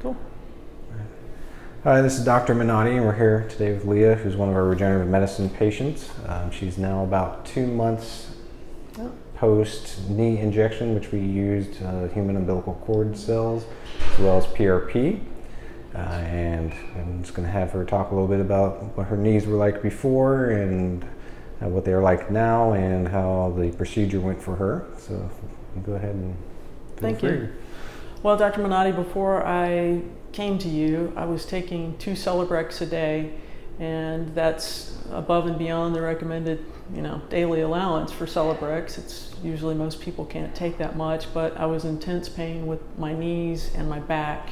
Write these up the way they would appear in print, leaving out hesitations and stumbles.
Cool. Hi, this is Dr. Minotti, and we're here today with Leah, who's one of our regenerative medicine patients. She's now about 2 months post knee injection, which we used human umbilical cord cells as well as PRP. And I'm just going to have her talk a little bit about what her knees were like before and what they are like now and how the procedure went for her. So you go ahead and Thank you. Well, Dr. Minotti, before I came to you, I was taking 2 Celebrex a day, and that's above and beyond the recommended, daily allowance for Celebrex. It's usually most people can't take that much, but I was in intense pain with my knees and my back.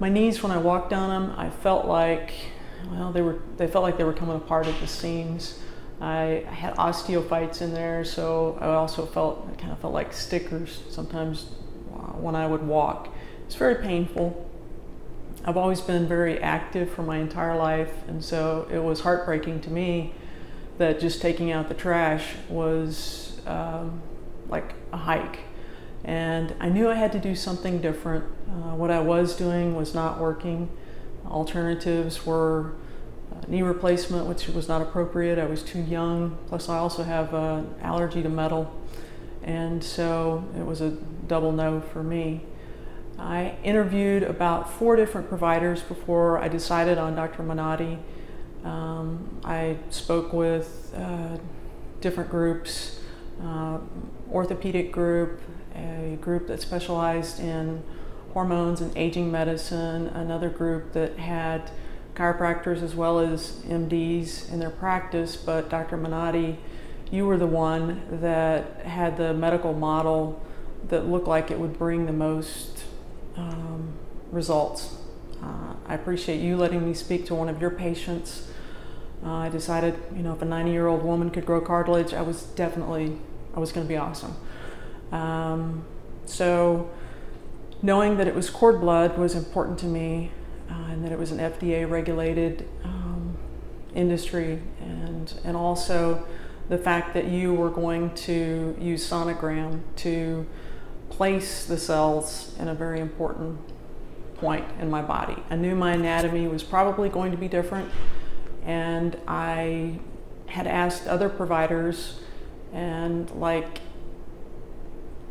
My knees, when I walked down them, I felt like, they felt like they were coming apart at the seams. I had osteophytes in there, so I also kind of felt like stickers sometimes when I would walk. It's very painful. I've always been very active for my entire life, and so it was heartbreaking to me that just taking out the trash was like a hike. And I knew I had to do something different. What I was doing was not working. Alternatives were knee replacement, which was not appropriate. I was too young. Plus, I also have an allergy to metal. And so it was a double no for me. I interviewed about 4 different providers before I decided on Dr. Minotti. I spoke with different groups, orthopedic group, a group that specialized in hormones and aging medicine, another group that had chiropractors as well as MDs in their practice, but Dr. Minotti, you were the one that had the medical model that looked like it would bring the most results. I appreciate you letting me speak to one of your patients. I decided, if a 90-year-old woman could grow cartilage, I was going to be awesome. So knowing that it was cord blood was important to me, and that it was an FDA-regulated industry, and also the fact that you were going to use sonogram to place the cells in a very important point in my body. I knew my anatomy was probably going to be different, and I had asked other providers, and like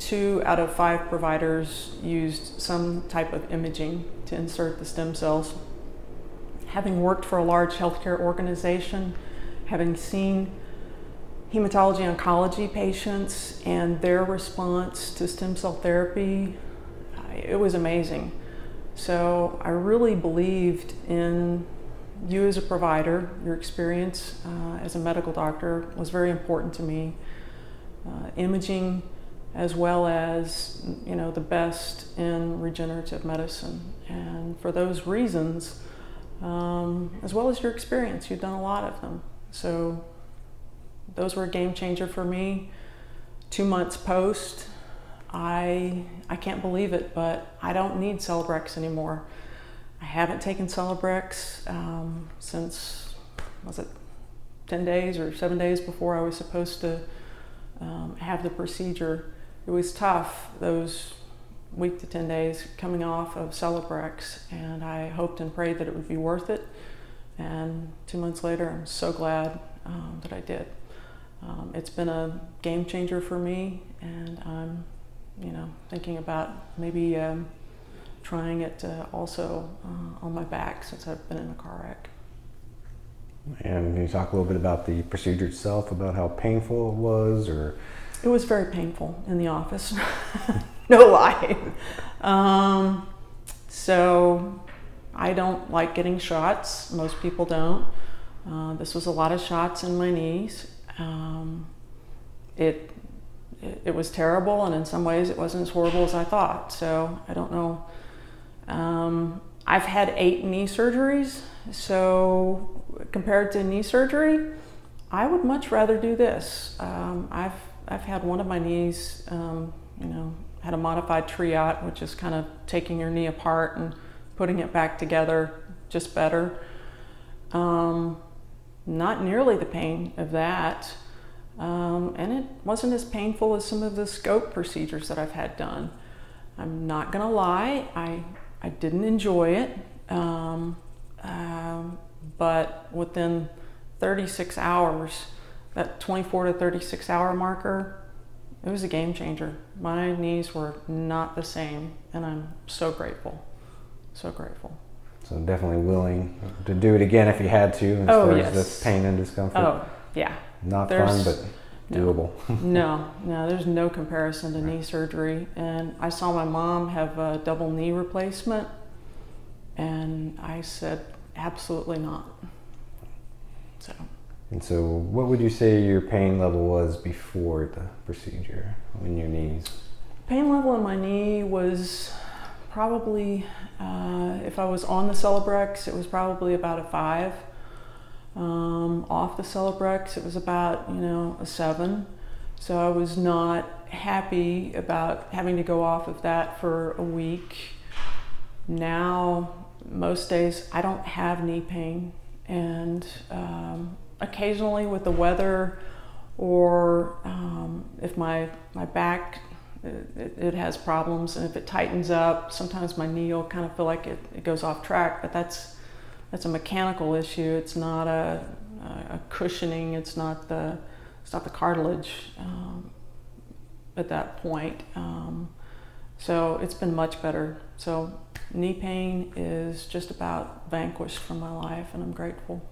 2 out of 5 providers used some type of imaging to insert the stem cells. Having worked for a large healthcare organization, having seen hematology oncology patients and their response to stem cell therapy, it was amazing. So I really believed in you as a provider. Your experience as a medical doctor was very important to me. Imaging, as well as the best in regenerative medicine. And for those reasons, as well as your experience, you've done a lot of them. So those were a game changer for me. 2 months post, I can't believe it, but I don't need Celebrex anymore. I haven't taken Celebrex since, 10 days or 7 days before I was supposed to have the procedure. It was tough, those week to 10 days coming off of Celebrex, and I hoped and prayed that it would be worth it. And 2 months later, I'm so glad that I did. It's been a game changer for me, and I'm, thinking about maybe trying it also on my back, since I've been in a car wreck. And can you talk a little bit about the procedure itself, about how painful it was, or? It was very painful in the office, no lie. So I don't like getting shots. Most people don't. This was a lot of shots in my knees. It was terrible, and in some ways it wasn't as horrible as I thought. So I don't know. I've had 8 knee surgeries. So compared to knee surgery, I would much rather do this. I've had one of my knees, had a modified triot, which is kind of taking your knee apart and putting it back together, just better. Not nearly the pain of that. And it wasn't as painful as some of the scope procedures that I've had done. I'm not gonna lie, I didn't enjoy it, but within 36 hours, that 24 to 36 hour marker, it was a game changer. My knees were not the same, and I'm so grateful, so grateful. So definitely willing to do it again if you had to, as far as the pain and discomfort. Oh, yeah. Not fun, but doable. No, there's no comparison to knee surgery. And I saw my mom have a double knee replacement, and I said, absolutely not. And so what would you say your pain level was before the procedure in your knees? Pain level in my knee was probably, if I was on the Celebrex, it was probably about a 5. Off the Celebrex, it was about, a 7. So I was not happy about having to go off of that for a week. Now, most days, I don't have knee pain. And occasionally with the weather, or if my back, it has problems, and if it tightens up, sometimes my knee will kind of feel like it goes off track, but that's a mechanical issue. It's not a cushioning. It's not the cartilage at that point. So it's been much better. So knee pain is just about vanquished from my life, and I'm grateful.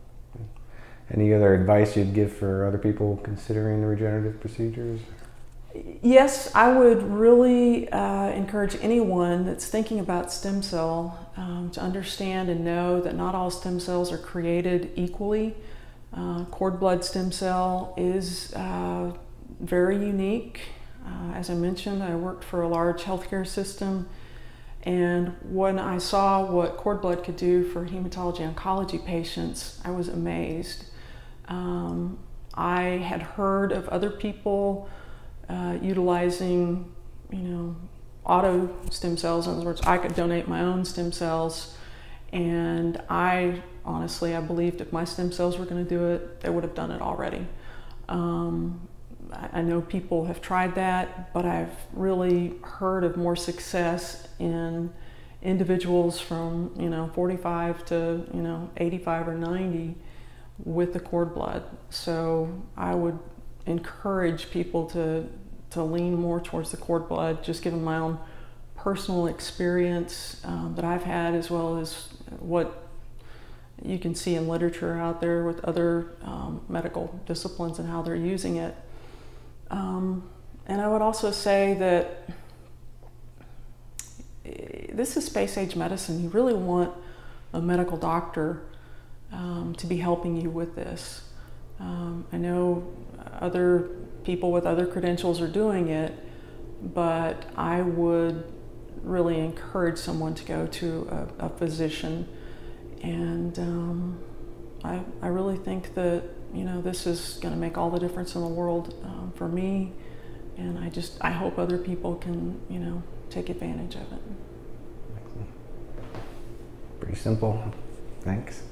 Any other advice you'd give for other people considering the regenerative procedures? Yes, I would really encourage anyone that's thinking about stem cell to understand and know that not all stem cells are created equally. Cord blood stem cell is very unique. As I mentioned, I worked for a large healthcare system, and when I saw what cord blood could do for hematology oncology patients, I was amazed. I had heard of other people utilizing, auto stem cells. In other words, I could donate my own stem cells, and I believed if my stem cells were going to do it, they would have done it already. I know people have tried that, but I've really heard of more success in individuals from 45 to 85 or 90 with the cord blood. So I would encourage people to lean more towards the cord blood, just given my own personal experience that I've had, as well as what you can see in literature out there with other medical disciplines and how they're using it. And I would also say that this is space-age medicine. You really want a medical doctor to be helping you with this. I know other people with other credentials are doing it, but I would really encourage someone to go to a physician. And I really think that this is going to make all the difference in the world for me, and I hope other people can take advantage of it. Pretty simple. Thanks.